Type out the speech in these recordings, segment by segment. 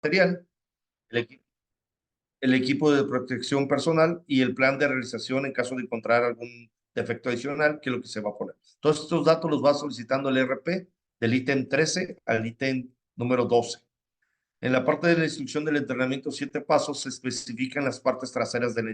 material, el, equi- el equipo de protección personal y el plan de realización en caso de encontrar algún defecto adicional, que es lo que se va a poner. Todos estos datos los va solicitando el RP del ítem 13 al ítem número 12. En la parte de la instrucción del entrenamiento 7 pasos se especifican las partes traseras de la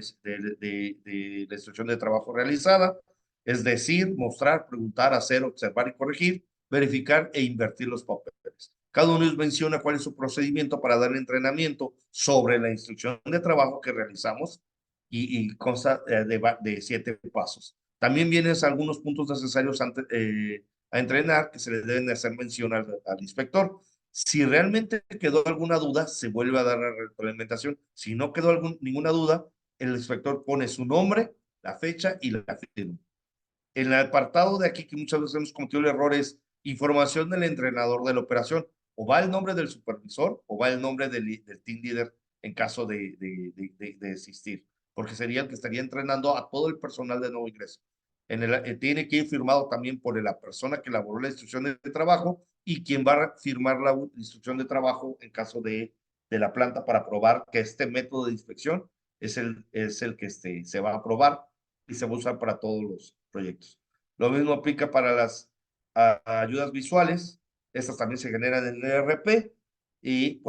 instrucción de trabajo realizada, es decir, mostrar, preguntar, hacer, observar y corregir, verificar e invertir los papeles. Cada uno de ellos menciona cuál es su procedimiento para dar entrenamiento sobre la instrucción de trabajo que realizamos y consta de 7 pasos. También vienen algunos puntos necesarios a entrenar que se le deben hacer mención al inspector. Si realmente quedó alguna duda, se vuelve a dar la retroalimentación. Si no quedó ninguna duda, el inspector pone su nombre, la fecha y la firma. En el apartado de aquí, que muchas veces hemos cometido el error, es información del entrenador de la operación. O va el nombre del supervisor o va el nombre del team leader en caso de existir, porque sería el que estaría entrenando a todo el personal de nuevo ingreso. Tiene que ir firmado también por la persona que elaboró la instrucción de trabajo y quien va a firmar la instrucción de trabajo en caso de la planta para probar que este método de inspección es el que se va a aprobar y se va a usar para todos los proyectos. Lo mismo aplica para las ayudas visuales. Estas también se generan en el ERP y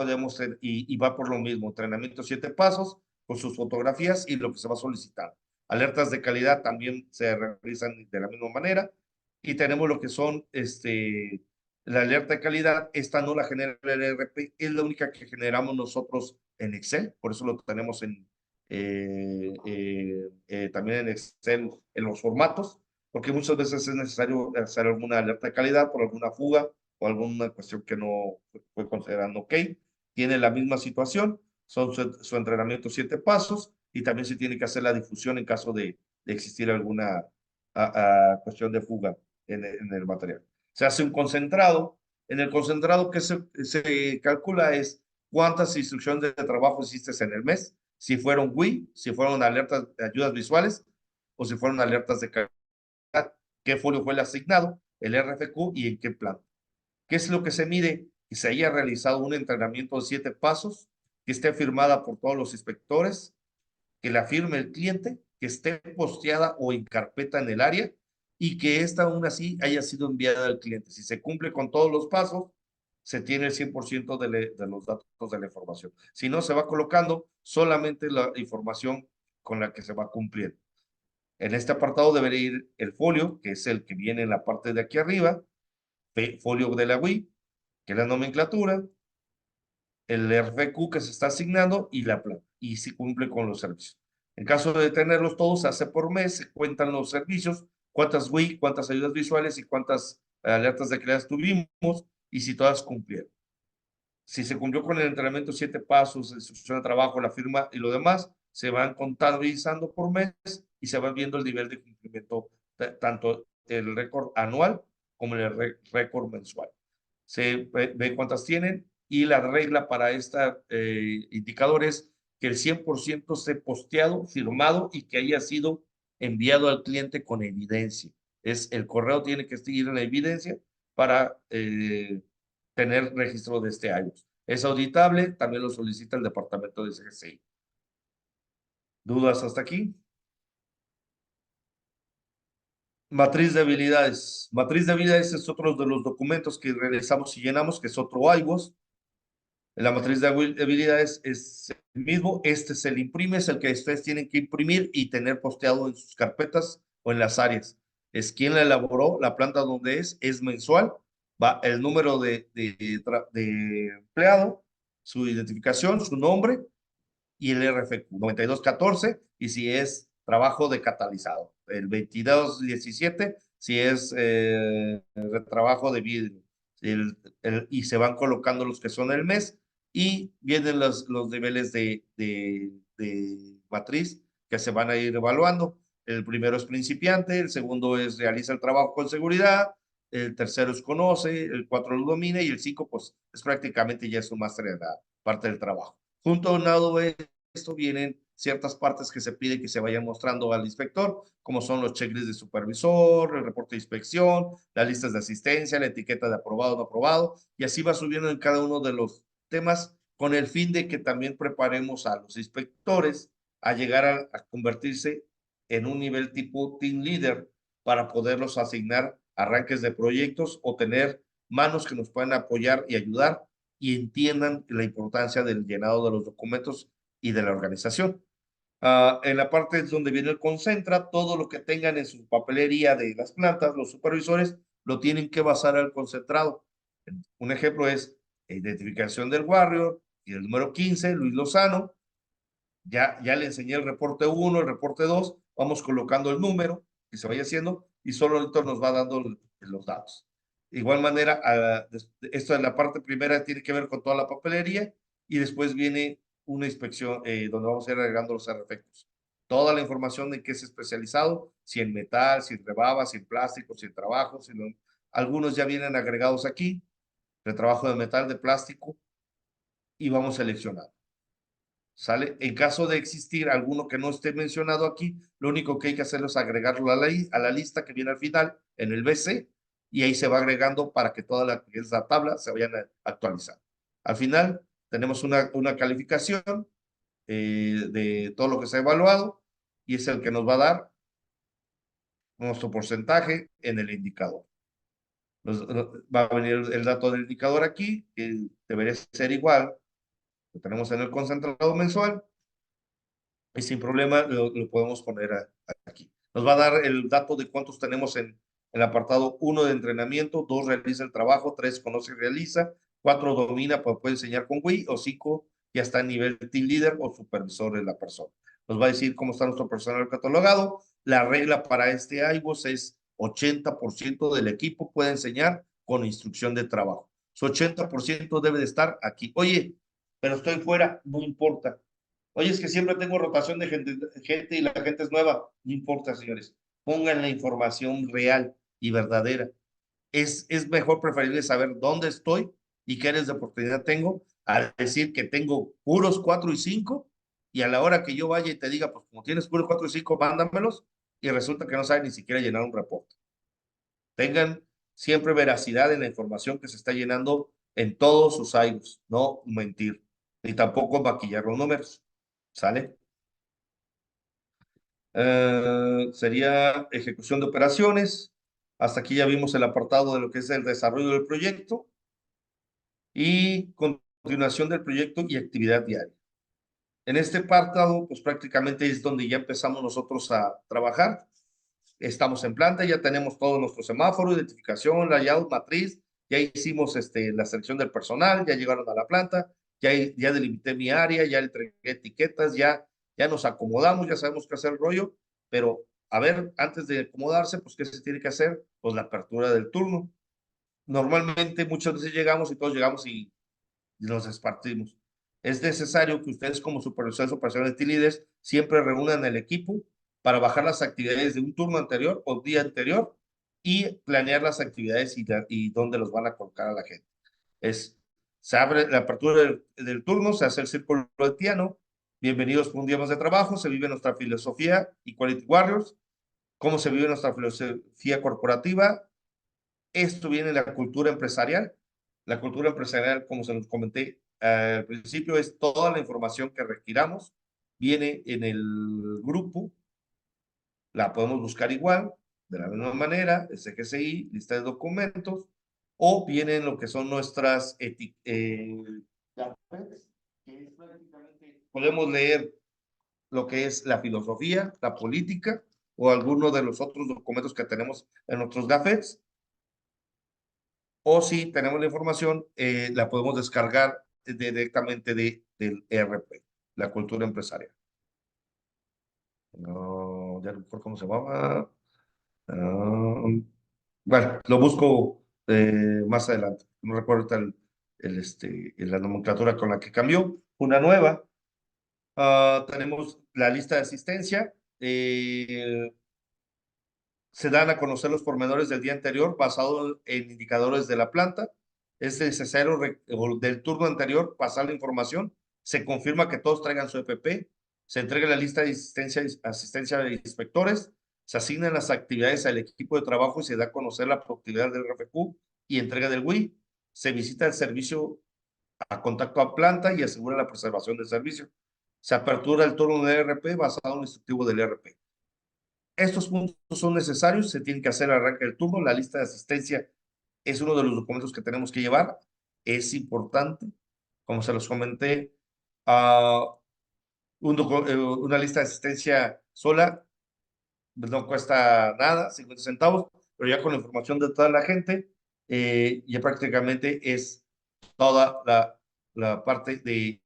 y va por lo mismo, entrenamiento 7 pasos con sus fotografías y lo que se va a solicitar. Alertas de calidad también se realizan de la misma manera y tenemos lo que son la alerta de calidad. Esta no la genera el ERP, es la única que generamos nosotros en Excel, por eso lo tenemos también en Excel en los formatos, porque muchas veces es necesario hacer alguna alerta de calidad por alguna fuga o alguna cuestión que no fue considerando ok. Tiene la misma situación, son su entrenamiento 7 pasos y también se tiene que hacer la difusión en caso de existir alguna cuestión de fuga en el material. Se hace un concentrado. En el concentrado que se calcula es cuántas instrucciones de trabajo hiciste en el mes, si fueron WI, si fueron alertas de ayudas visuales o si fueron alertas de calidad, qué folio fue el asignado, el RFQ y en qué plan. ¿Qué es lo que se mide? Que se haya realizado un entrenamiento de 7 pasos, que esté firmada por todos los inspectores, que la firme el cliente, que esté posteada o en carpeta en el área y que esta aún así haya sido enviada al cliente. Si se cumple con todos los pasos, se tiene el 100% de los datos de la información. Si no, se va colocando solamente la información con la que se va cumpliendo. En este apartado debería ir el folio, que es el que viene en la parte de aquí arriba, folio de la WI, que es la nomenclatura, el RFQ que se está asignando y la planta, y si cumple con los servicios. En caso de tenerlos todos, se hace por mes, se cuentan los servicios, cuántas WI, cuántas ayudas visuales y cuántas alertas de creadas tuvimos y si todas cumplieron. Si se cumplió con el entrenamiento 7 pasos, la instrucción de trabajo, la firma y lo demás, se van contabilizando por mes y se va viendo el nivel de cumplimiento, tanto el récord anual como el récord mensual. Se ve cuántas tienen y la regla para este indicador es que el 100% esté posteado, firmado y que haya sido enviado al cliente con evidencia. El correo tiene que seguir en la evidencia para tener registro de este año. Es auditable, también lo solicita el departamento de CGCI. ¿Dudas hasta aquí? Matriz de habilidades. Matriz de habilidades es otro de los documentos que realizamos y llenamos, que es otro IWOS. La matriz de habilidades es el mismo. Este se le imprime, es el que ustedes tienen que imprimir y tener posteado en sus carpetas o en las áreas. Es quien la elaboró, la planta donde es mensual, va el número de empleado, su identificación, su nombre y el RFQ 9214 y si es trabajo de catalizado. El 2217 si es trabajo de vidrio. Y se van colocando los que son el mes y vienen los niveles de matriz que se van a ir evaluando. El primero es principiante, el segundo es realiza el trabajo con seguridad, el tercero es conoce, el 4 lo domina y el 5 pues es prácticamente ya su máster en la parte del trabajo. Junto a un lado esto vienen ciertas partes que se pide que se vayan mostrando al inspector, como son los checklists de supervisor, el reporte de inspección, las listas de asistencia, la etiqueta de aprobado o no aprobado, y así va subiendo en cada uno de los temas con el fin de que también preparemos a los inspectores a llegar a convertirse en un nivel tipo team leader para poderlos asignar arranques de proyectos o tener manos que nos puedan apoyar y ayudar y entiendan la importancia del llenado de los documentos y de la organización. En la parte donde viene el concentra, todo lo que tengan en su papelería de las plantas, los supervisores lo tienen que basar al concentrado. Un ejemplo es identificación del Warrior y el número 15, Luis Lozano. Ya le enseñé el reporte 1, el reporte 2, vamos colocando el número que se vaya haciendo y solo ahorita nos va dando los datos. De igual manera, esto de la parte primera tiene que ver con toda la papelería y después viene una inspección donde vamos a ir agregando los efectos. Toda la información de qué es especializado, si en metal, si en rebaba, si en plástico, si en trabajo, algunos ya vienen agregados aquí, de trabajo de metal, de plástico, y vamos seleccionando. ¿Sale? En caso de existir alguno que no esté mencionado aquí, lo único que hay que hacer es agregarlo a la lista que viene al final, en el BC, y ahí se va agregando para que toda esa tabla se vayan actualizando. Al final, tenemos una calificación de todo lo que se ha evaluado, y es el que nos va a dar nuestro porcentaje en el indicador. Va a venir el dato del indicador aquí, que debería ser igual, lo tenemos en el concentrado mensual, y sin problema lo podemos poner aquí. Nos va a dar el dato de cuántos tenemos en el apartado 1 de entrenamiento, 2 realiza el trabajo, 3 conoce y realiza, 4 domina, pues puede enseñar con Wii, o 5 ya está a nivel team leader o supervisor de la persona. Nos va a decir cómo está nuestro personal catalogado. La regla para este iVoox es 80% del equipo puede enseñar con instrucción de trabajo. Su 80% debe de estar aquí. Oye, pero estoy fuera, no importa. Oye, es que siempre tengo rotación de gente y la gente es nueva. No importa, señores. Pongan la información real y verdadera. Es mejor preferible saber dónde estoy y qué áreas de oportunidad tengo, a decir que tengo puros 4 y 5 y a la hora que yo vaya y te diga, pues como tienes puros 4 y 5, mándamelos y resulta que no saben ni siquiera llenar un reporte. Tengan siempre veracidad en la información que se está llenando en todos sus iVoox, no mentir, ni tampoco maquillar los números. ¿Sale? Sería ejecución de operaciones. Hasta aquí ya vimos el apartado de lo que es el desarrollo del proyecto y continuación del proyecto y actividad diaria. En este apartado, pues prácticamente es donde ya empezamos nosotros a trabajar. Estamos en planta, ya tenemos todo nuestro semáforo, identificación, layout, matriz, ya hicimos la selección del personal, ya llegaron a la planta, ya delimité mi área, ya entregué etiquetas, ya nos acomodamos, ya sabemos qué hacer el rollo, pero a ver, antes de acomodarse, pues ¿qué se tiene que hacer? Pues la apertura del turno. Normalmente muchas veces llegamos y todos llegamos y nos despartimos. Es necesario que ustedes como supervisores operacionales y líderes siempre reúnan el equipo para bajar las actividades de un turno anterior o día anterior y planear las actividades y dónde los van a colocar a la gente. Se abre la apertura del turno, se hace el círculo haitiano, bienvenidos por un día más de trabajo, se vive nuestra filosofía y Quality Warriors, cómo se vive nuestra filosofía corporativa. Esto viene de la cultura empresarial. La cultura empresarial, como se los comenté al principio, es toda la información que requiramos. Viene en el grupo, la podemos buscar igual, de la misma manera, SGCI, lista de documentos, o viene en lo que son nuestras podemos leer lo que es la filosofía, la política, o alguno de los otros documentos que tenemos en nuestros gafetes, o si tenemos la información, la podemos descargar directamente del ERP, la cultura empresarial. No, ya no recuerdo cómo se llamaba. Bueno, lo busco más adelante. No recuerdo la nomenclatura con la que cambió. Una nueva. Tenemos la lista de asistencia. Se dan a conocer los pormenores del día anterior basado en indicadores de la planta. Es necesario del turno anterior pasar la información. Se confirma que todos traigan su EPP. Se entrega la lista de asistencia de inspectores. Se asignan las actividades al equipo de trabajo y se da a conocer la productividad del RFQ y entrega del WI. Se visita el servicio a contacto a planta y asegura la preservación del servicio. Se apertura el turno del ERP basado en el instructivo del ERP. Estos puntos son necesarios, se tiene que hacer el arranque del turno. La lista de asistencia es uno de los documentos que tenemos que llevar. Es importante, como se los comenté, una lista de asistencia sola no cuesta nada, 50 centavos, pero ya con la información de toda la gente, ya prácticamente es toda la parte de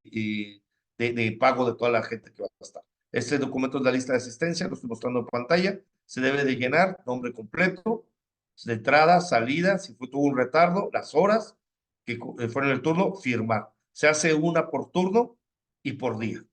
pago de toda la gente que va a estar. Este documento es la lista de asistencia, lo estoy mostrando en pantalla. Se debe de llenar nombre completo, de entrada, salida, si tuvo un retardo, las horas que fueron el turno, firmar. Se hace una por turno y por día.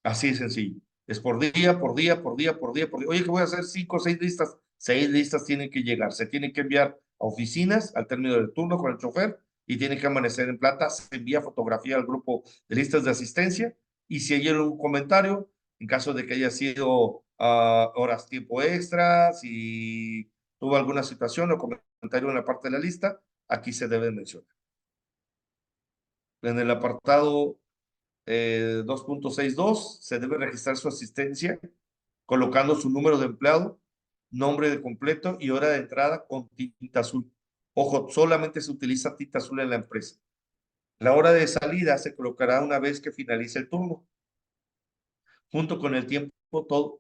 Así de sencillo. Es por día, por día, por día, por día, por día. Oye, que voy a hacer 5 o 6 listas. 6 listas tienen que llegar. Se tienen que enviar a oficinas al término del turno con el chofer y tiene que amanecer en planta. Se envía fotografía al grupo de listas de asistencia y si hay algún comentario, en caso de que haya sido horas tiempo extra, si tuvo alguna situación o comentario en la parte de la lista, aquí se debe mencionar. En el apartado 2.62, se debe registrar su asistencia colocando su número de empleado, nombre de completo y hora de entrada con tinta azul. Ojo, solamente se utiliza tinta azul en la empresa. La hora de salida se colocará una vez que finalice el turno, junto con el tiempo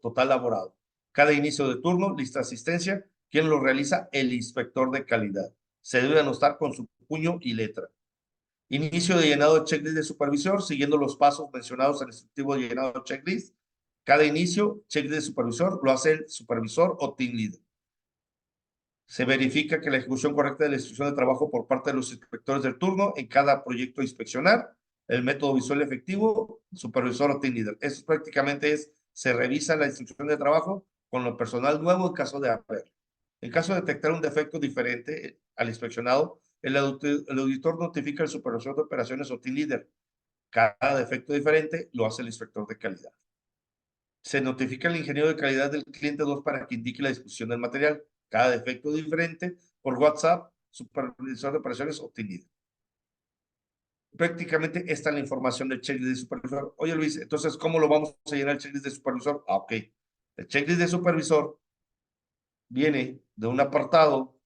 total laborado. Cada inicio de turno, lista de asistencia, quien lo realiza, el inspector de calidad. Se debe anotar con su puño y letra. Inicio de llenado de checklist de supervisor, siguiendo los pasos mencionados en el instructivo de llenado de checklist. Cada inicio, checklist de supervisor, lo hace el supervisor o team leader. Se verifica que la ejecución correcta de la instrucción de trabajo por parte de los inspectores del turno en cada proyecto a inspeccionar. El método visual efectivo, supervisor o team leader. Eso prácticamente es, se revisa la instrucción de trabajo con lo personal nuevo en caso de haber. En caso de detectar un defecto diferente al inspeccionado, el auditor notifica al supervisor de operaciones o team leader. Cada defecto diferente lo hace el inspector de calidad. Se notifica al ingeniero de calidad del cliente 2 para que indique la disposición del material. Cada defecto diferente por WhatsApp, supervisor de operaciones o team leader. Prácticamente esta es la información del checklist de supervisor. Oye Luis, entonces, ¿cómo lo vamos a llenar el checklist de supervisor? Ok. El checklist de supervisor viene de un apartado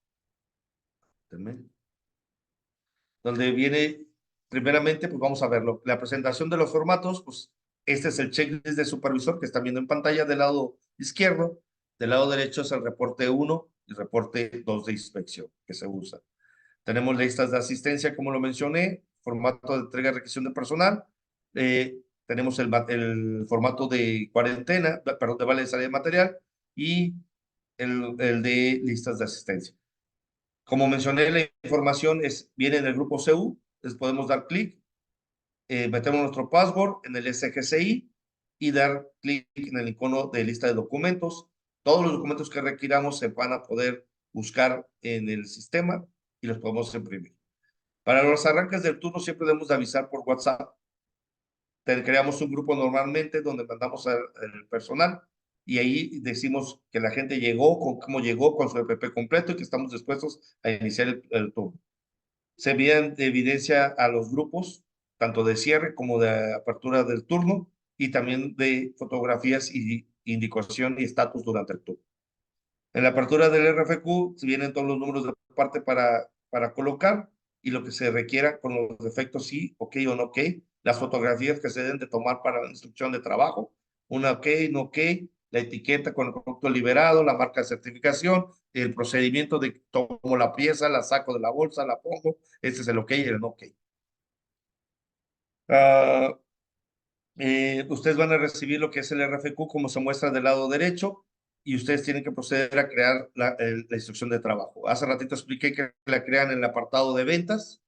donde viene, primeramente, pues vamos a verlo. La presentación de los formatos, pues este es el checklist de supervisor que están viendo en pantalla del lado izquierdo. Del lado derecho es el reporte 1 y el reporte 2 de inspección que se usa. Tenemos listas de asistencia, como lo mencioné, formato de entrega y requisición de personal. Tenemos el formato de cuarentena, perdón, de vale de salida de material y el de listas de asistencia. Como mencioné, la información viene en el grupo CU, les podemos dar clic, metemos nuestro password en el SGCI y dar clic en el icono de lista de documentos. Todos los documentos que requiramos se van a poder buscar en el sistema y los podemos imprimir. Para los arranques del turno siempre debemos de avisar por WhatsApp. Creamos un grupo normalmente donde mandamos al personal y ahí decimos que la gente llegó, con cómo llegó, con su EPP completo y que estamos dispuestos a iniciar el turno. Se envían de evidencia a los grupos, tanto de cierre como de apertura del turno y también de fotografías y indicación y estatus durante el turno. En la apertura del RFQ se vienen todos los números de parte para colocar y lo que se requiera con los defectos sí, ok o no ok, las fotografías que se deben de tomar para la instrucción de trabajo, una ok, no ok, la etiqueta con el producto liberado, la marca de certificación, el procedimiento de tomo la pieza, la saco de la bolsa, la pongo, este es el ok y el no ok. Uh, ustedes van a recibir lo que es el RFQ como se muestra del lado derecho y ustedes tienen que proceder a crear la instrucción de trabajo. Hace ratito expliqué que la crean en el apartado de ventas,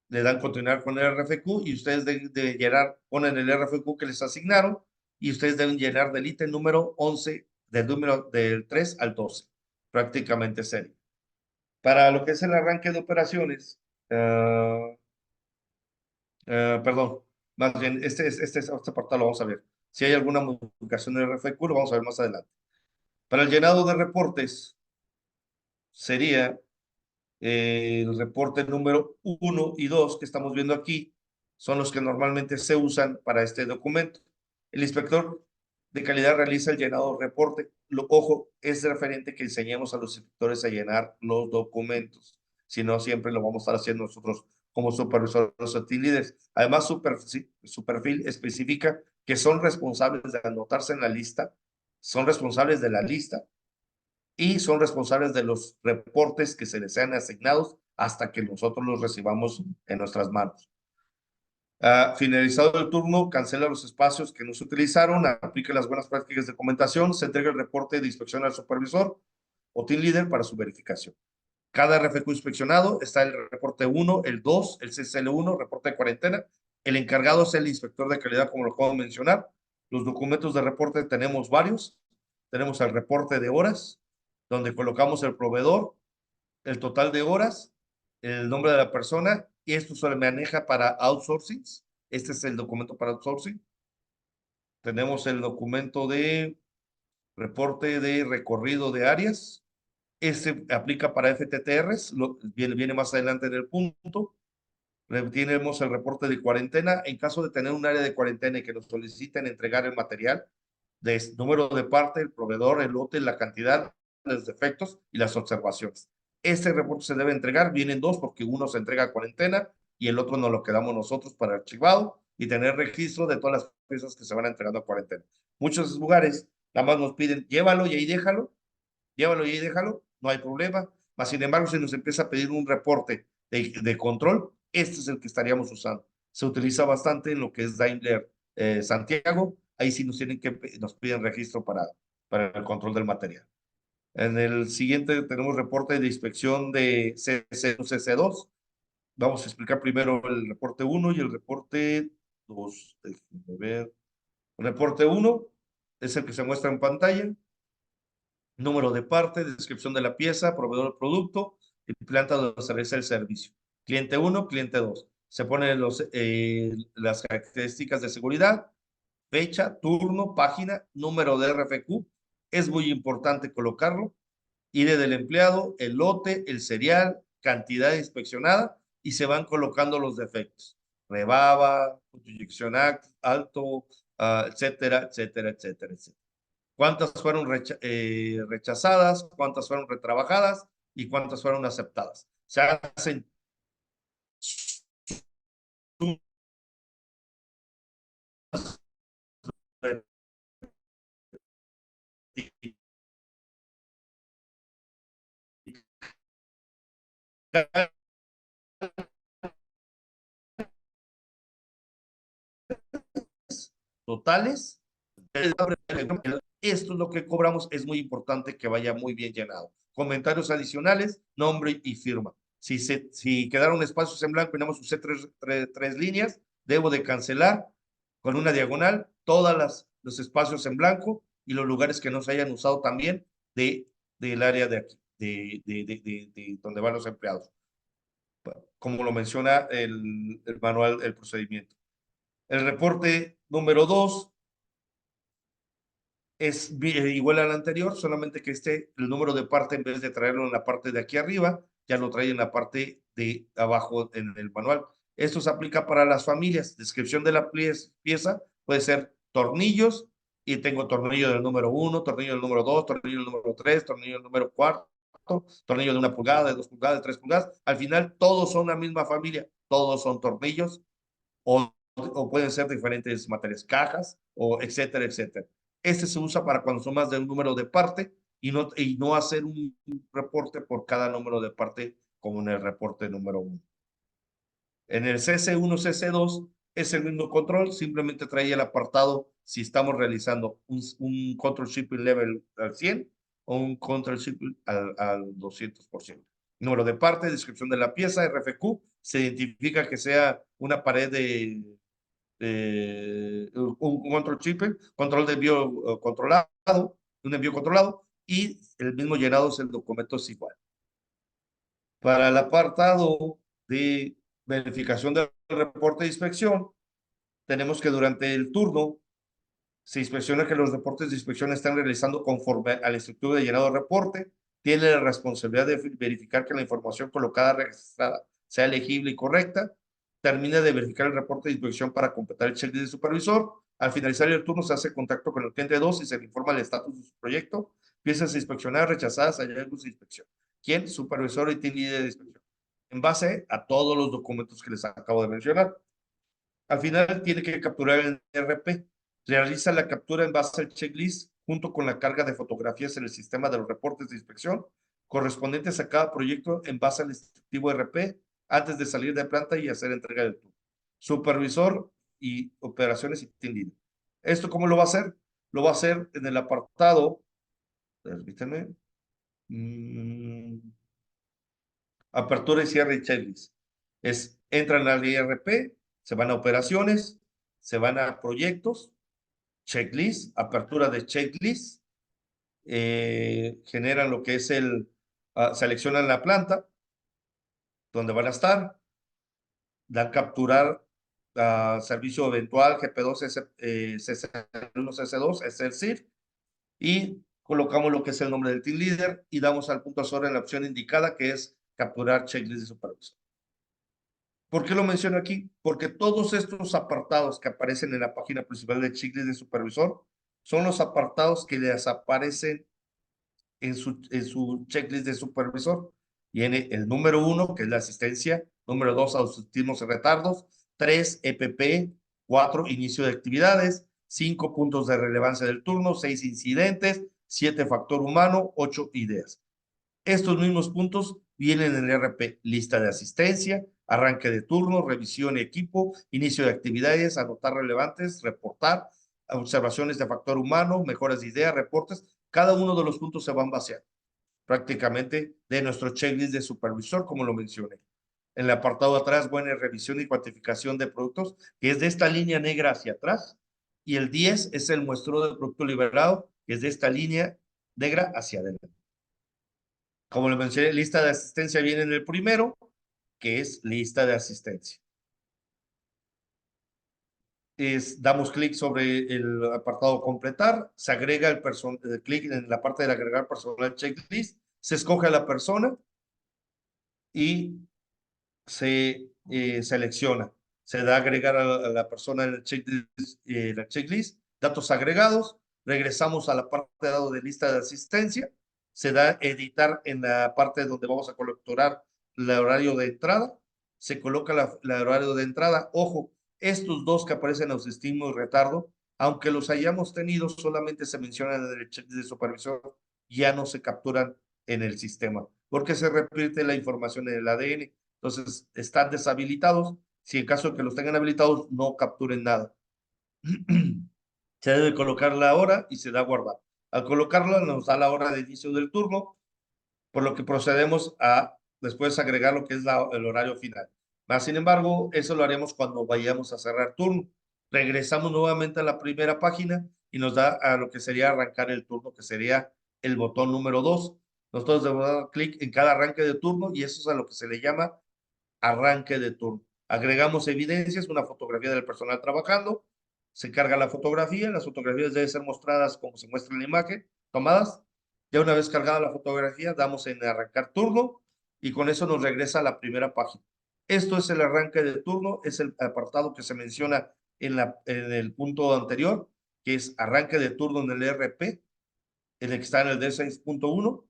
le dan continuar con el RFQ y ustedes deben llenar, ponen el RFQ que les asignaron y ustedes deben llenar del ítem número 11, del número del 3 al 12, prácticamente serio. Para lo que es el arranque de operaciones, perdón, más bien, este apartado lo vamos a ver. Si hay alguna modificación en el RFQ, lo vamos a ver más adelante. Para el llenado de reportes, sería El reporte número 1 y 2 que estamos viendo aquí son los que normalmente se usan para este documento. El inspector de calidad realiza el llenado del reporte. Ojo, es referente que enseñemos a los inspectores a llenar los documentos. Si no, siempre lo vamos a estar haciendo nosotros como supervisores o team leaders. Además, su perfil especifica que son responsables de anotarse en la lista, son responsables de la lista y son responsables de los reportes que se les sean asignados hasta que nosotros los recibamos en nuestras manos. Finalizado el turno, cancela los espacios que no se utilizaron, aplica las buenas prácticas de documentación, se entrega el reporte de inspección al supervisor o team leader para su verificación. Cada RFQ inspeccionado está el reporte 1, el 2, el CCL1, reporte de cuarentena. El encargado es el inspector de calidad, como lo acabo de mencionar. Los documentos de reporte tenemos varios. Tenemos el reporte de horas, donde colocamos el proveedor, el total de horas, el nombre de la persona, y esto se maneja para outsourcing. Este es el documento para outsourcing. Tenemos el documento de reporte de recorrido de áreas. Este aplica para FTTRs, viene más adelante en el punto. Tenemos el reporte de cuarentena. En caso de tener un área de cuarentena y que nos soliciten entregar el material, de número de parte, el proveedor, el lote, la cantidad, los defectos y las observaciones. Este reporte se debe entregar, vienen dos porque uno se entrega a cuarentena y el otro nos lo quedamos nosotros para archivado y tener registro de todas las piezas que se van entregando a cuarentena. Muchos lugares nada más nos piden, llévalo y ahí déjalo, llévalo y ahí déjalo, no hay problema. Mas, sin embargo, si nos empieza a pedir un reporte de control, este es el que estaríamos usando. Se utiliza bastante en lo que es Daimler Santiago. Ahí sí nos piden registro para el control del material. En el siguiente tenemos reporte de inspección de CC2. Vamos a explicar primero el reporte 1 y el reporte 2. Déjenme ver. El reporte 1 es el que se muestra en pantalla. Número de parte, descripción de la pieza, proveedor del producto y planta donde se realiza el servicio. Cliente 1, cliente 2. Se ponen las características de seguridad, fecha, turno, página, número de RFQ. Es muy importante colocarlo. ID del empleado, el lote, el serial, cantidad inspeccionada y se van colocando los defectos. Rebaba, inyección alto, etcétera, etcétera, etcétera, etcétera. Cuántas fueron rechazadas, cuántas fueron retrabajadas y cuántas fueron aceptadas. Se hacen totales. Esto es lo que cobramos, es muy importante que vaya muy bien llenado. Comentarios adicionales, nombre y firma. Si quedaron espacios en blanco y nada más usé tres líneas, debo de cancelar con una diagonal todos los espacios en blanco y los lugares que no se hayan usado también del área de aquí, de donde van los empleados, como lo menciona el manual del procedimiento. El reporte número 2 es igual al anterior, solamente que el número de parte, en vez de traerlo en la parte de aquí arriba, ya lo trae en la parte de abajo en el manual. Esto se aplica para las familias. Descripción de la pieza puede ser tornillos, y tengo tornillo del número 1, tornillo del número 2, tornillo del número 3, tornillo del número 4, tornillo de 1 pulgada, de 2 pulgadas, de 3 pulgadas. Al final, todos son la misma familia, todos son tornillos, o pueden ser diferentes materiales, cajas, o etcétera, etcétera. Este se usa para cuando son más de un número de parte y no hacer un reporte por cada número de parte como en el reporte número 1. En el CC1, CC2 es el mismo control, simplemente trae el apartado si estamos realizando un control shipping level al 100 o un control shipping al 200%. Número de parte, descripción de la pieza, RFQ, se identifica que sea una pared un control shipping, control de envío controlado, un envío controlado, y el mismo llenado es el documento es igual. Para el apartado de verificación del reporte de inspección, tenemos que durante el turno se inspecciona que los reportes de inspección están realizando conforme a la estructura de llenado de reporte. tiene la responsabilidad de verificar que la información colocada registrada sea legible y correcta, termina de verificar el reporte de inspección para completar el checklist de supervisor. Al finalizar el turno se hace contacto con el cliente 2 y se le informa el estatus de su proyecto, piezas a inspeccionar, rechazadas, hallazgos de inspección. ¿Quién? Supervisor y team leader de inspección. En base a todos los documentos que les acabo de mencionar. Al final tiene que capturar el RP. Realiza la captura en base al checklist junto con la carga de fotografías en el sistema de los reportes de inspección correspondientes a cada proyecto en base al instructivo RP antes de salir de planta y hacer entrega del turno. Supervisor y operaciones y team leader. ¿Esto cómo lo va a hacer? Lo va a hacer en el apartado, permítanme, apertura y cierre y checklist. Entran al IRP, se van a operaciones, se van a proyectos, checklist, apertura de checklist, generan lo que es seleccionan la planta, donde van a estar, dan capturar servicio eventual GP2, CC1, CC2, es el CIF, y colocamos lo que es el nombre del team leader y damos al punto azul en la opción indicada que es capturar checklist de supervisor. ¿Por qué lo menciono aquí? Porque todos estos apartados que aparecen en la página principal del checklist de supervisor son los apartados que les aparecen en su checklist de supervisor. Viene el número 1, que es la asistencia, número 2, ausentismos y retardos, 3, EPP, 4, inicio de actividades, 5, puntos de relevancia del turno, 6, incidentes, 7, factor humano, 8, ideas. Estos mismos puntos vienen en el RP, lista de asistencia, arranque de turno, revisión equipo, inicio de actividades, anotar relevantes, reportar, observaciones de factor humano, mejoras de ideas, reportes. Cada uno de los puntos se van vaciando prácticamente de nuestro checklist de supervisor, como lo mencioné. En el apartado de atrás, buena revisión y cuantificación de productos, que es de esta línea negra hacia atrás, y el 10 es el muestreo de producto liberado, que es de esta línea negra hacia adelante. Como le mencioné, lista de asistencia viene en el primero, que es lista de asistencia. Damos clic sobre el apartado completar, se agrega el clic en la parte de agregar personal checklist, se escoge a la persona y se selecciona. Se da a agregar a la persona en el checklist, datos agregados, regresamos a la parte de lista de asistencia, se da editar en la parte donde vamos a capturar el horario de entrada, se coloca el horario de entrada. Ojo, estos dos que aparecen, ausentismo y retardo, aunque los hayamos tenido, solamente se mencionan en el checklist de supervisor, ya no se capturan en el sistema, porque se repite la información en el ADN. Entonces, están deshabilitados. Si en caso de que los tengan habilitados, no capturen nada. Se debe colocar la hora y se da a guardar. Al colocarla, nos da la hora de inicio del turno, por lo que procedemos a después agregar lo que es el horario final. Más sin embargo, eso lo haremos cuando vayamos a cerrar turno. Regresamos nuevamente a la primera página y nos da a lo que sería arrancar el turno, que sería el botón número 2. Nosotros debemos dar clic en cada arranque de turno y eso es a lo que se le llama arranque de turno. Agregamos evidencias, una fotografía del personal trabajando, se carga la fotografía, las fotografías deben ser mostradas como se muestra en la imagen, tomadas. Ya una vez cargada la fotografía, damos en arrancar turno y con eso nos regresa a la primera página. Esto es el arranque de turno, es el apartado que se menciona en el punto anterior, que es arranque de turno en el RP, el que está en el D6.1.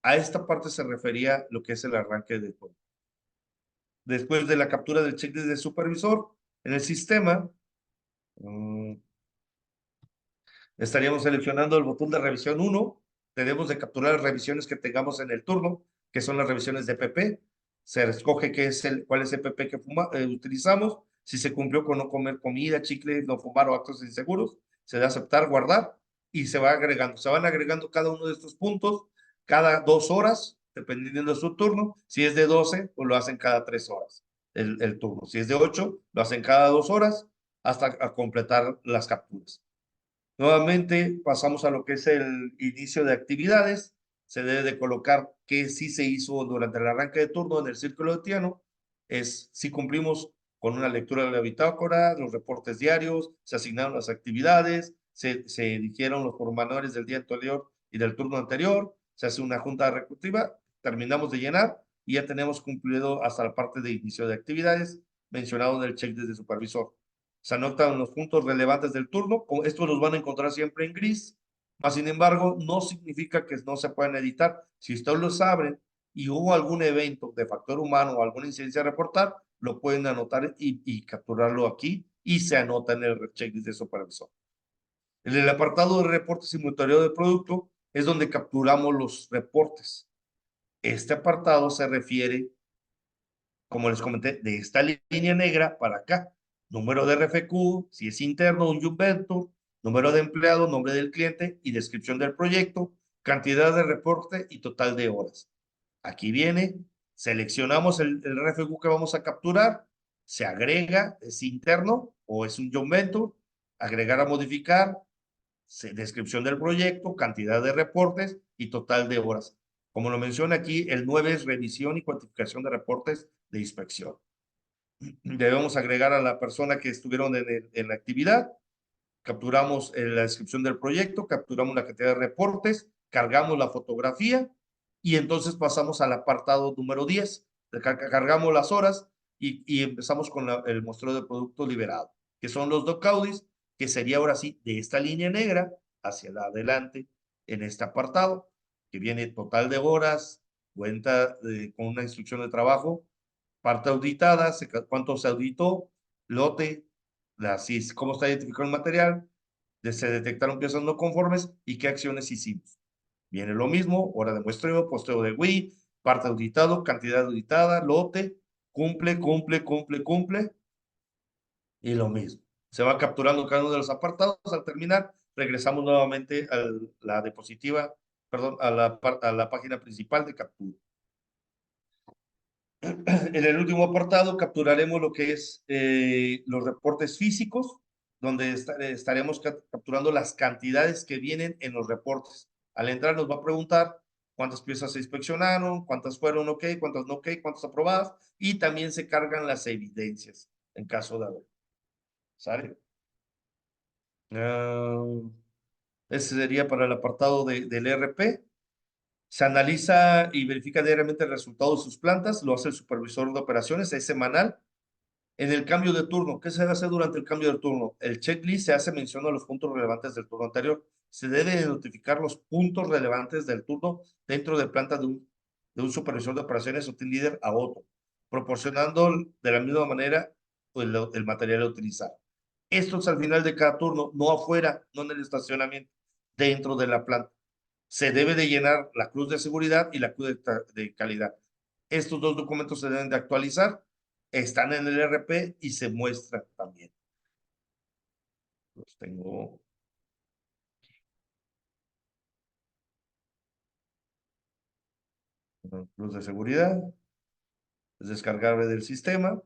A esta parte se refería lo que es el arranque de turno. Después de la captura del checklist de supervisor, en el sistema, estaríamos seleccionando el botón de revisión 1. Tenemos de capturar las revisiones que tengamos en el turno, que son las revisiones de PP. Se escoge cuál es el PP que utilizamos. Si se cumplió con no comer comida, chicle, no fumar o actos inseguros, se da aceptar, guardar y se va agregando. Se van agregando cada uno de estos puntos cada 2 horas, dependiendo de su turno. Si es de 12, pues lo hacen cada 3 horas el turno. Si es de 8, lo hacen cada 2 horas hasta completar las capturas. Nuevamente pasamos a lo que es el inicio de actividades. Se debe de colocar qué sí se hizo durante el arranque de turno en el círculo de Tiano. Es si cumplimos con una lectura de la bitácora, los reportes diarios, se asignaron las actividades, se dijeron los pormenores del día anterior y del turno anterior, se hace una junta ejecutiva, terminamos de llenar y ya tenemos cumplido hasta la parte de inicio de actividades mencionado en el check desde supervisor. Se anotan los puntos relevantes del turno, estos los van a encontrar siempre en gris, mas sin embargo no significa que no se puedan editar. Si ustedes los abren y hubo algún evento de factor humano o alguna incidencia a reportar, lo pueden anotar y capturarlo aquí y se anota en el checklist de supervisor. En el apartado de reportes y monitoreo de producto es donde capturamos los reportes. Este apartado se refiere, como les comenté, de esta línea negra para acá. Número de RFQ, si es interno, un job venture, número de empleado, nombre del cliente y descripción del proyecto, cantidad de reporte y total de horas. Aquí viene, seleccionamos el RFQ que vamos a capturar, se agrega, es interno o es un job venture, agregar a modificar, descripción del proyecto, cantidad de reportes y total de horas. Como lo menciona aquí, el 9 es revisión y cuantificación de reportes de inspección. Debemos agregar a la persona que estuvieron en la actividad, capturamos la descripción del proyecto, capturamos la cantidad de reportes, cargamos la fotografía y entonces pasamos al apartado número 10. Cargamos las horas y empezamos con el muestreo de producto liberado, que son los docaudis, que sería ahora sí de esta línea negra hacia adelante en este apartado, que viene total de horas, cuenta con una instrucción de trabajo, parte auditada, cuánto se auditó, lote, cómo está identificado el material, se detectaron piezas no conformes y qué acciones hicimos. Viene lo mismo, hora de muestreo, posteo de WI, parte auditado, cantidad auditada, lote, cumple, y lo mismo. Se va capturando cada uno de los apartados. Al terminar, regresamos nuevamente a la diapositiva, perdón, a la página principal de captura. En el último apartado capturaremos lo que es los reportes físicos, donde estaremos capturando las cantidades que vienen en los reportes. Al entrar nos va a preguntar cuántas piezas se inspeccionaron, cuántas fueron ok, cuántas no ok, cuántas aprobadas, y también se cargan las evidencias en caso de haber. ¿Sale? Ese sería para el apartado del ERP. Se analiza y verifica diariamente el resultado de sus plantas, lo hace el supervisor de operaciones, es semanal. En el cambio de turno, ¿qué se hace durante el cambio de turno? El checklist se hace mención a los puntos relevantes del turno anterior. Se debe notificar los puntos relevantes del turno dentro de planta de un supervisor de operaciones o team leader a otro, proporcionando de la misma manera pues, el material a utilizar. Esto es al final de cada turno, no afuera, no en el estacionamiento, dentro de la planta. Se debe de llenar la cruz de seguridad y la cruz de calidad. Estos dos documentos se deben de actualizar, están en el RP y se muestran también. Los tengo. Cruz de seguridad, es descargable del sistema.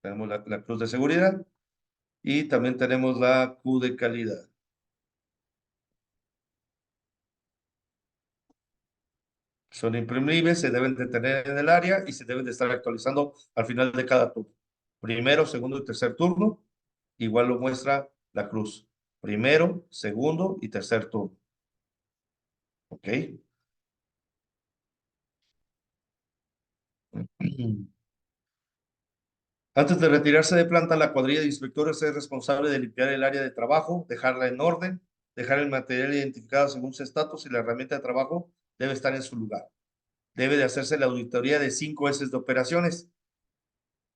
Tenemos la cruz de seguridad y también tenemos la Q de calidad. Son imprimibles, se deben de tener en el área y se deben de estar actualizando al final de cada turno. Primero, segundo y tercer turno, igual lo muestra la cruz. Primero, segundo y tercer turno. ¿Ok? Antes de retirarse de planta, la cuadrilla de inspectores es responsable de limpiar el área de trabajo, dejarla en orden, dejar el material identificado según su estatus y la herramienta de trabajo debe estar en su lugar. Debe de hacerse la auditoría de 5 S de operaciones.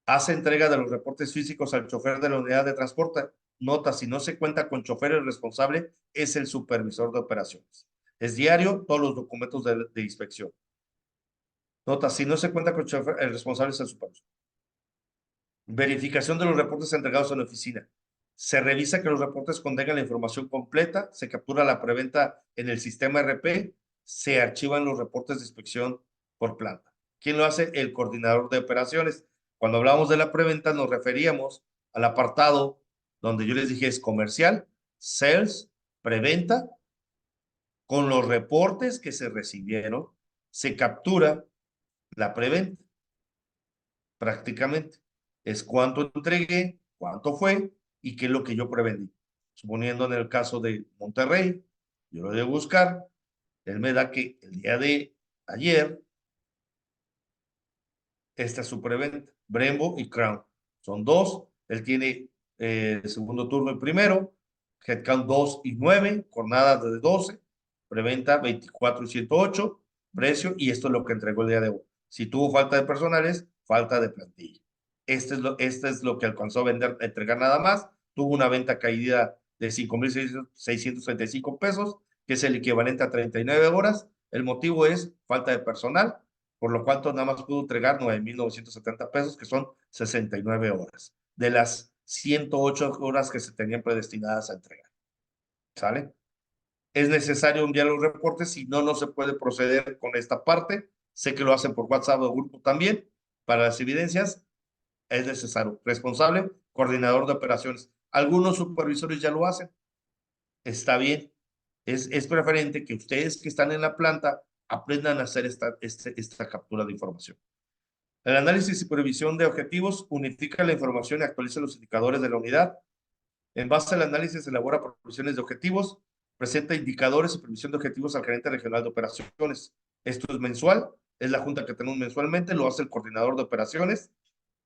Hace entrega de los reportes físicos al chofer de la unidad de transporte. Nota, si no se cuenta con chofer, el responsable es el supervisor de operaciones. Es diario todos los documentos de inspección. Nota, si no se cuenta con chofer, el responsable es el supervisor. Verificación de los reportes entregados en la oficina. Se revisa que los reportes contengan la información completa, se captura la preventa en el sistema RP, se archivan los reportes de inspección por planta. ¿Quién lo hace? El coordinador de operaciones. Cuando hablamos de la preventa nos referíamos al apartado donde yo les dije es comercial, sales, preventa, con los reportes que se recibieron, se captura la preventa prácticamente. es cuánto entregué, cuánto fue y qué es lo que yo prevendí. Suponiendo en el caso de Monterrey, yo lo debo buscar, él me da que el día de ayer, esta es su preventa, Brembo y Crown. Son dos, él tiene el segundo turno y primero, headcount 2 y 9, jornada de 12, preventa 24 y 108, precio, y esto es lo que entregó el día de hoy. Si tuvo falta de personales, falta de plantilla. Este es lo que alcanzó a vender, a entregar nada más. Tuvo una venta caída de 5,635 pesos, que es el equivalente a 39 horas. El motivo es falta de personal, por lo cual nada más pudo entregar 9,970 pesos, que son 69 horas, de las 108 horas que se tenían predestinadas a entregar. ¿Sale? Es necesario enviar los reportes, si no, no se puede proceder con esta parte. Sé que lo hacen por WhatsApp o grupo también. Para las evidencias, es necesario. Responsable, coordinador de operaciones. Algunos supervisores ya lo hacen. Está bien. Es preferente que ustedes que están en la planta aprendan a hacer esta captura de información. El análisis y previsión de objetivos unifica la información y actualiza los indicadores de la unidad. En base al análisis, elabora provisiones de objetivos, presenta indicadores y previsión de objetivos al gerente regional de operaciones. Esto es mensual, es la junta que tenemos mensualmente, lo hace el coordinador de operaciones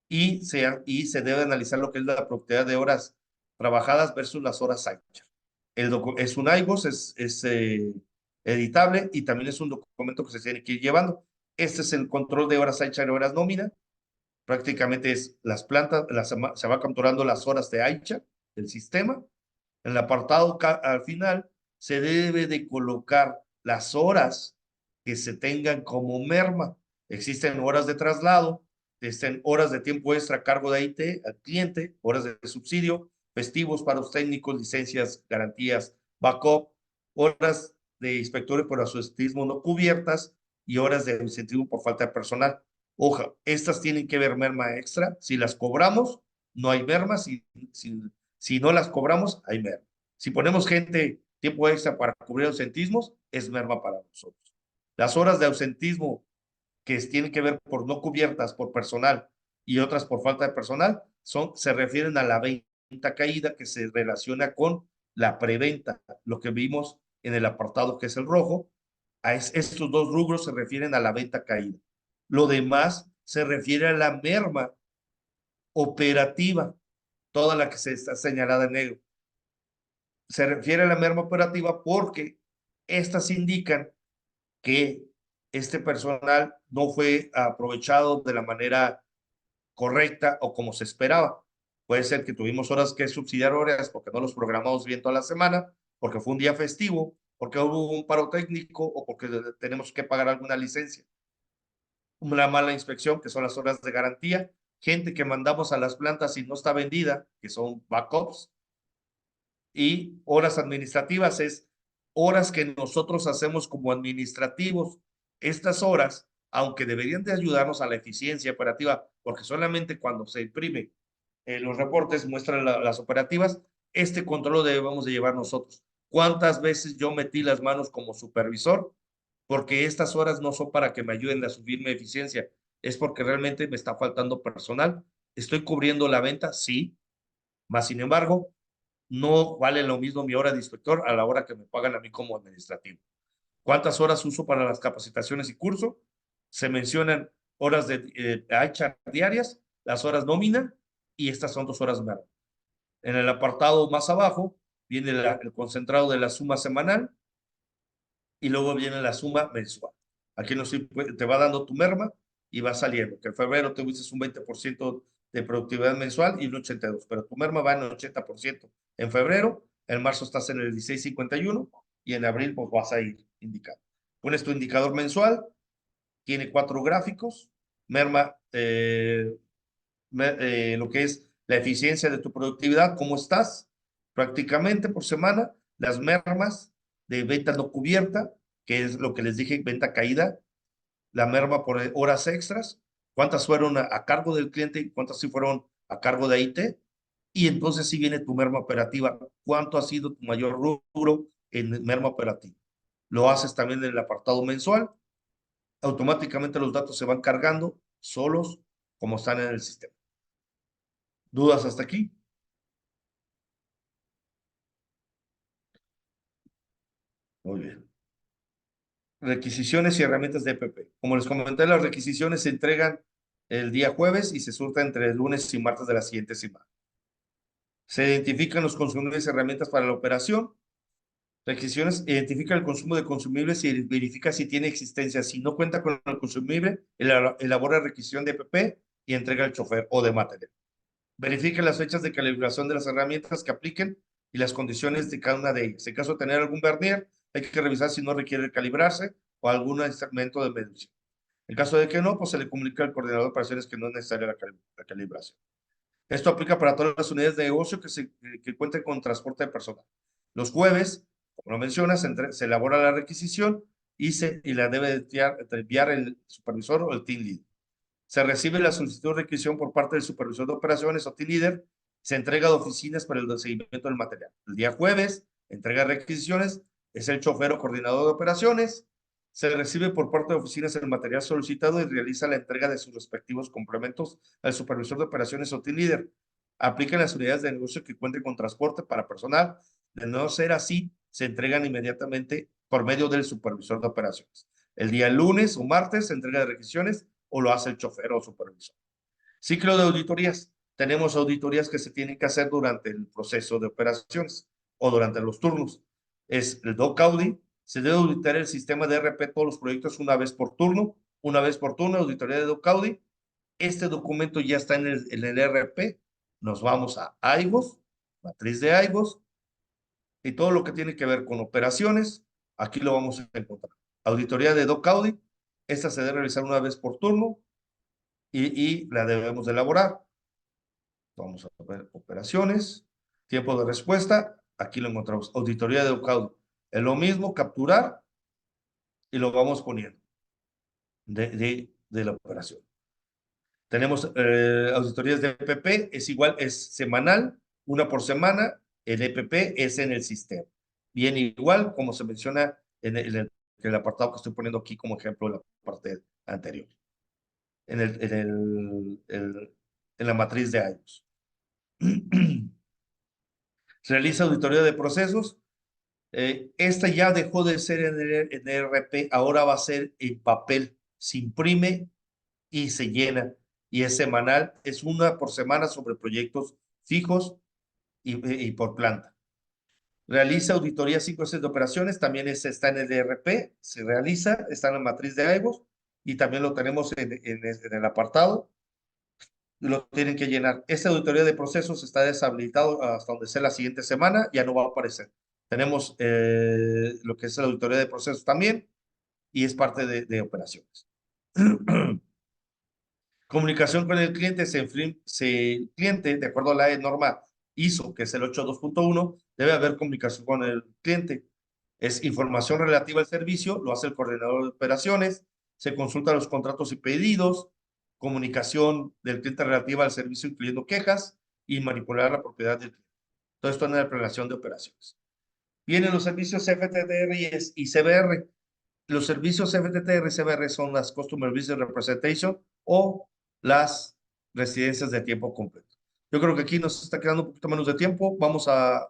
y se debe analizar lo que es la productividad de horas trabajadas versus las horas anchas. Es un IGOS, es editable y también es un documento que se tiene que ir llevando. Este es el control de horas anchas y horas nómina. Prácticamente es las plantas, se va capturando las horas de ancha del sistema. En el apartado al final se debe de colocar las horas que se tengan como merma. Existen horas de traslado, existen horas de tiempo extra a cargo de IT al cliente, horas de subsidio, festivos para los técnicos, licencias, garantías, backup, horas de inspectores por absentismo no cubiertas y horas de incentivo por falta de personal. Oja, estas tienen que ver merma extra. Si las cobramos, no hay merma. Si no las cobramos, hay merma. Si ponemos gente tiempo extra para cubrir ausentismos, es merma para nosotros. Las horas de ausentismo que tienen que ver por no cubiertas por personal y otras por falta de personal, se refieren a la venta caída que se relaciona con la preventa, lo que vimos en el apartado que es el rojo. Estos dos rubros se refieren a la venta caída. Lo demás se refiere a la merma operativa, toda la que se está señalada en negro. Se refiere a la merma operativa porque estas indican que este personal no fue aprovechado de la manera correcta o como se esperaba. Puede ser que tuvimos horas que subsidiar horas porque no los programamos bien toda la semana, porque fue un día festivo, porque hubo un paro técnico o porque tenemos que pagar alguna licencia. Una mala inspección, que son las horas de garantía, gente que mandamos a las plantas y no está vendida, que son backups, y horas administrativas es horas que nosotros hacemos como administrativos. Estas horas, aunque deberían de ayudarnos a la eficiencia operativa, porque solamente cuando se imprime los reportes muestran las operativas, este control lo debemos de llevar nosotros. ¿Cuántas veces yo metí las manos como supervisor? Porque estas horas no son para que me ayuden a subir mi eficiencia, es porque realmente me está faltando personal. ¿Estoy cubriendo la venta? Sí, más sin embargo, no vale lo mismo mi hora de inspector a la hora que me pagan a mí como administrativo. ¿Cuántas horas uso para las capacitaciones y curso? Se mencionan horas de HR diarias, las horas nómina y estas son 2 horas más. En el apartado más abajo viene el concentrado de la suma semanal y luego viene la suma mensual. Aquí te va dando tu merma y va saliendo, que en febrero te tuviste un 20% de productividad mensual y un 82%, pero tu merma va en el 80% en febrero, en marzo estás en el 16,51 y en abril pues vas a ir indicando. Pones tu indicador mensual, tiene 4 gráficos, merma, lo que es la eficiencia de tu productividad, cómo estás prácticamente por semana, las mermas de venta no cubierta, que es lo que les dije, venta caída, la merma por horas extras, cuántas fueron a cargo del cliente y cuántas sí fueron a cargo de IT, y entonces sí viene tu merma operativa, cuánto ha sido tu mayor rubro en merma operativa. Lo haces también en el apartado mensual, automáticamente los datos se van cargando solos como están en el sistema. ¿Dudas hasta aquí? Muy bien. Requisiciones y herramientas de EPP. Como les comenté, las requisiciones se entregan el día jueves y se surten entre el lunes y martes de la siguiente semana. Se identifican los consumibles y herramientas para la operación. Requisiciones, identifica el consumo de consumibles y verifica si tiene existencia. Si no cuenta con el consumible, elabora requisición de EPP y entrega al chofer o de material. Verifique las fechas de calibración de las herramientas que apliquen y las condiciones de cada una de ellas. En caso de tener algún vernier, hay que revisar si no requiere calibrarse o algún instrumento de medición. En caso de que no, pues se le comunica al coordinador de operaciones que no es necesaria la calibración. Esto aplica para todas las unidades de negocio que cuenten con transporte de personal. Los jueves, como lo mencionas, se elabora la requisición y la debe enviar el supervisor o el team lead. Se recibe la solicitud de requisición por parte del supervisor de operaciones o team leader. Se entrega de oficinas para el seguimiento del material. El día jueves, entrega de requisiciones, es el chofer o coordinador de operaciones. Se recibe por parte de oficinas el material solicitado y realiza la entrega de sus respectivos complementos al supervisor de operaciones o team leader. Aplican las unidades de negocio que cuenten con transporte para personal. De no ser así, se entregan inmediatamente por medio del supervisor de operaciones. El día lunes o martes se entrega de requisiciones o lo hace el chofer o supervisor. Ciclo de auditorías. Tenemos auditorías que se tienen que hacer durante el proceso de operaciones o durante los turnos. Es el doc audit. Se debe auditar el sistema de ERP todos los proyectos una vez por turno. Una vez por turno, auditoría de doc audit. Este documento ya está en el ERP. Nos vamos a IGOS, matriz de IGOS, y todo lo que tiene que ver con operaciones, aquí lo vamos a encontrar. Auditoría de doc audit. Esta se debe realizar una vez por turno y la debemos de elaborar. Vamos a ver operaciones, tiempo de respuesta, aquí lo encontramos, auditoría de docaudo. Es lo mismo, capturar y lo vamos poniendo de la operación. Tenemos auditorías de EPP, es igual, es semanal, una por semana, el EPP es en el sistema. Bien, igual como se menciona en el apartado que estoy poniendo aquí como ejemplo de la parte anterior, en la matriz de años. Realiza auditoría de procesos. Esta ya dejó de ser en ERP, ahora va a ser en papel. Se imprime y se llena. Y es semanal, es una por semana sobre proyectos fijos y por planta. Realiza auditoría 5 de operaciones, también está en el ERP, se realiza, está en la matriz de IVOS y también lo tenemos en el apartado. Lo tienen que llenar. Esta auditoría de procesos está deshabilitado hasta donde sea la siguiente semana, ya no va a aparecer. Tenemos lo que es la auditoría de procesos también y es parte de operaciones. Comunicación con el cliente, el cliente, de acuerdo a la norma ISO, que es el 82.1, debe haber comunicación con el cliente. Es información relativa al servicio, lo hace el coordinador de operaciones, se consultan los contratos y pedidos, comunicación del cliente relativa al servicio, incluyendo quejas, y manipular la propiedad del cliente. Todo esto en la planeación de operaciones. Vienen los servicios FTTR y CBR. Los servicios FTTR y CBR son las Customer Business Representation o las residencias de tiempo completo. Yo creo que aquí nos está quedando un poquito menos de tiempo. Vamos a